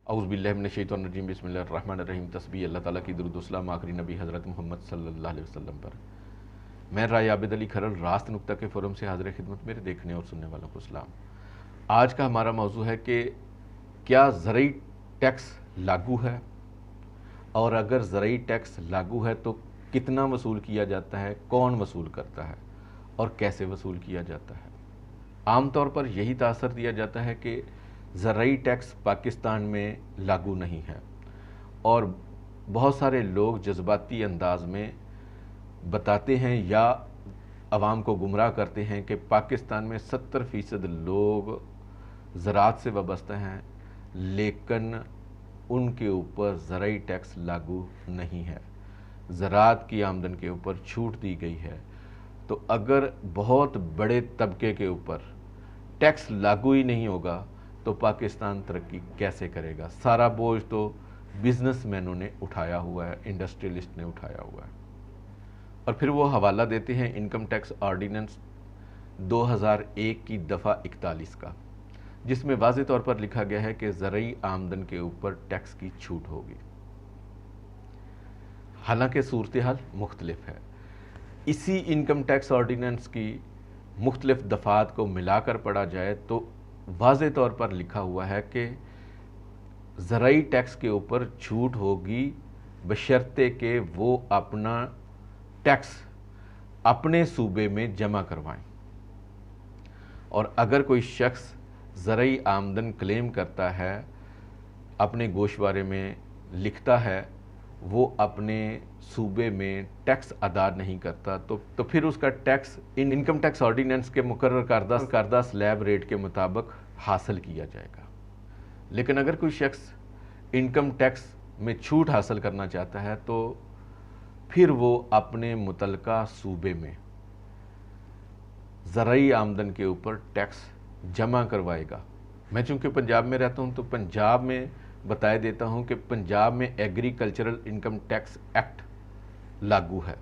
اعوذ باللہ من الشیطان الرجیم بسم اللہ الرحمن الرحیم تسبیح اللہ تعالیٰ کی درود و سلام آخری نبی حضرت محمد صلی اللہ علیہ وسلم پر۔ میں رائے عابد علی کھرل راست نقطہ کے فورم سے حاضر خدمت، میرے دیکھنے اور سننے والوں کو سلام۔ آج کا ہمارا موضوع ہے کہ کیا زرعی ٹیکس لاگو ہے، اور اگر زرعی ٹیکس لاگو ہے تو کتنا وصول کیا جاتا ہے، کون وصول کرتا ہے اور کیسے وصول کیا جاتا ہے۔ عام طور پر یہی تاثر دیا جاتا ہے کہ زرعی ٹیکس پاکستان میں لاگو نہیں ہے، اور بہت سارے لوگ جذباتی انداز میں بتاتے ہیں یا عوام کو گمراہ کرتے ہیں کہ پاکستان میں 70% لوگ زراعت سے وابستہ ہیں، لیکن ان کے اوپر زرعی ٹیکس لاگو نہیں ہے، زراعت کی آمدن کے اوپر چھوٹ دی گئی ہے۔ تو اگر بہت بڑے طبقے کے اوپر ٹیکس لاگو ہی نہیں ہوگا تو پاکستان ترقی کیسے کرے گا؟ سارا بوجھ تو بزنس مینوں نے اٹھایا ہوا ہے، انڈسٹریلسٹ نے اٹھایا ہوا ہے۔ اور پھر وہ حوالہ دیتے ہیں انکم ٹیکس آرڈیننس 2001 کی دفعہ 41 کا، جس میں واضح طور پر لکھا گیا ہے کہ زرعی آمدن کے اوپر ٹیکس کی چھوٹ ہوگی، حالانکہ صورتحال مختلف ہے۔ اسی انکم ٹیکس آرڈیننس کی مختلف دفعات کو ملا کر پڑھا جائے تو واضح طور پر لکھا ہوا ہے کہ زرعی ٹیکس کے اوپر چھوٹ ہوگی بشرطے کہ وہ اپنا ٹیکس اپنے صوبے میں جمع کروائیں، اور اگر کوئی شخص زرعی آمدن کلیم کرتا ہے، اپنے گوشوارے میں لکھتا ہے، وہ اپنے صوبے میں ٹیکس ادا نہیں کرتا تو پھر اس کا ٹیکس انکم ٹیکس آرڈیننس کے مقرر کردہ سلیب ریٹ کے مطابق حاصل کیا جائے گا۔ لیکن اگر کوئی شخص انکم ٹیکس میں چھوٹ حاصل کرنا چاہتا ہے تو پھر وہ اپنے متعلقہ صوبے میں زرعی آمدن کے اوپر ٹیکس جمع کروائے گا۔ میں چونکہ پنجاب میں رہتا ہوں تو پنجاب میں بتایا دیتا ہوں کہ پنجاب میں ایگریکلچرل انکم ٹیکس ایکٹ لاگو ہے،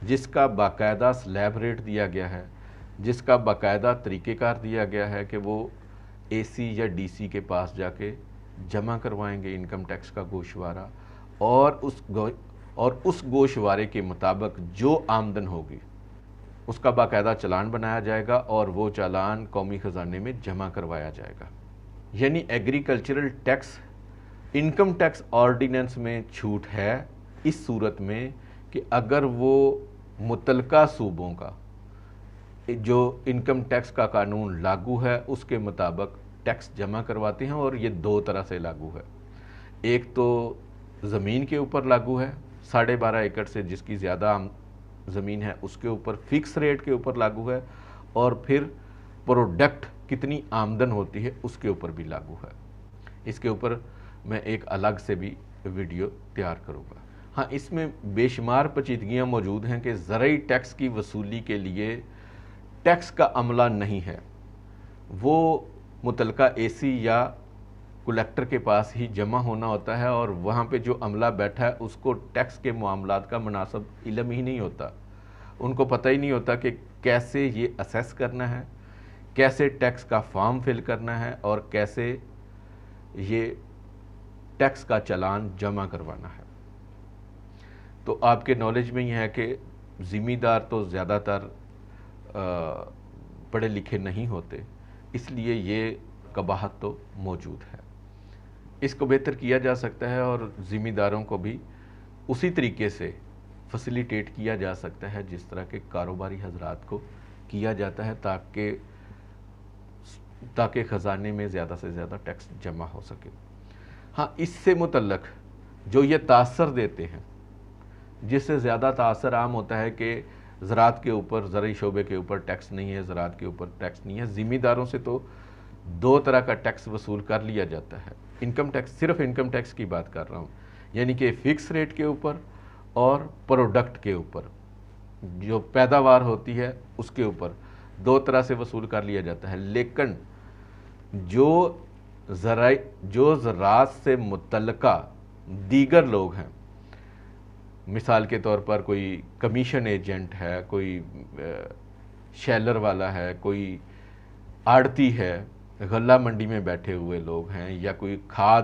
جس کا باقاعدہ سلیب ریٹ دیا گیا ہے، جس کا باقاعدہ طریقہ کار دیا گیا ہے کہ وہ اے سی یا ڈی سی کے پاس جا کے جمع کروائیں گے انکم ٹیکس کا گوشوارہ، اور اس گوشوارے کے مطابق جو آمدن ہوگی اس کا باقاعدہ چالان بنایا جائے گا، اور وہ چالان قومی خزانے میں جمع کروایا جائے گا۔ یعنی agricultural tax income tax ordinance میں چھوٹ ہے اس صورت میں کہ اگر وہ متعلقہ صوبوں کا جو انکم ٹیکس کا قانون لاگو ہے اس کے مطابق ٹیکس جمع کرواتے ہیں، اور یہ دو طرح سے لاگو ہے۔ ایک تو زمین کے اوپر لاگو ہے، 12.5 ایکڑ سے جس کی زیادہ زمین ہے اس کے اوپر فکس ریٹ کے اوپر لاگو ہے، اور پھر پروڈکٹ کتنی آمدن ہوتی ہے اس کے اوپر بھی لاگو ہے۔ اس کے اوپر میں ایک الگ سے بھی ویڈیو تیار کروں گا۔ ہاں، اس میں بے شمار پیچیدگیاں موجود ہیں کہ زرعی ٹیکس کی وصولی کے لیے ٹیکس کا عملہ نہیں ہے، وہ متعلقہ اے سی یا کلیکٹر کے پاس ہی جمع ہونا ہوتا ہے، اور وہاں پہ جو عملہ بیٹھا ہے اس کو ٹیکس کے معاملات کا مناسب علم ہی نہیں ہوتا، ان کو پتہ ہی نہیں ہوتا کہ کیسے یہ اسیس کرنا ہے، کیسے ٹیکس کا فارم فل کرنا ہے، اور کیسے یہ ٹیکس کا چالان جمع کروانا ہے۔ تو آپ کے نالج میں یہ ہے کہ ذمہ دار تو زیادہ تر پڑھے لکھے نہیں ہوتے، اس لیے یہ قباحت تو موجود ہے۔ اس کو بہتر کیا جا سکتا ہے، اور ذمہ داروں کو بھی اسی طریقے سے فیسیلیٹیٹ کیا جا سکتا ہے جس طرح کے کاروباری حضرات کو کیا جاتا ہے، تاکہ خزانے میں زیادہ سے زیادہ ٹیکس جمع ہو سکے۔ ہاں، اس سے متعلق جو یہ تاثر دیتے ہیں، جس سے زیادہ تاثر عام ہوتا ہے کہ زراعت کے اوپر، زرعی شعبے کے اوپر ٹیکس نہیں ہے، زراعت کے اوپر ٹیکس نہیں ہے۔ ذمہ داروں سے تو دو طرح کا ٹیکس وصول کر لیا جاتا ہے۔ انکم ٹیکس، صرف انکم ٹیکس کی بات کر رہا ہوں، یعنی کہ فکس ریٹ کے اوپر اور پروڈکٹ کے اوپر، جو پیداوار ہوتی ہے اس کے اوپر دو طرح سے وصول کر لیا جاتا ہے۔ لیکن جو زراعت سے متعلقہ دیگر لوگ ہیں، مثال کے طور پر کوئی کمیشن ایجنٹ ہے، کوئی شیلر والا ہے، کوئی آڑتی ہے، غلہ منڈی میں بیٹھے ہوئے لوگ ہیں، یا کوئی کھاد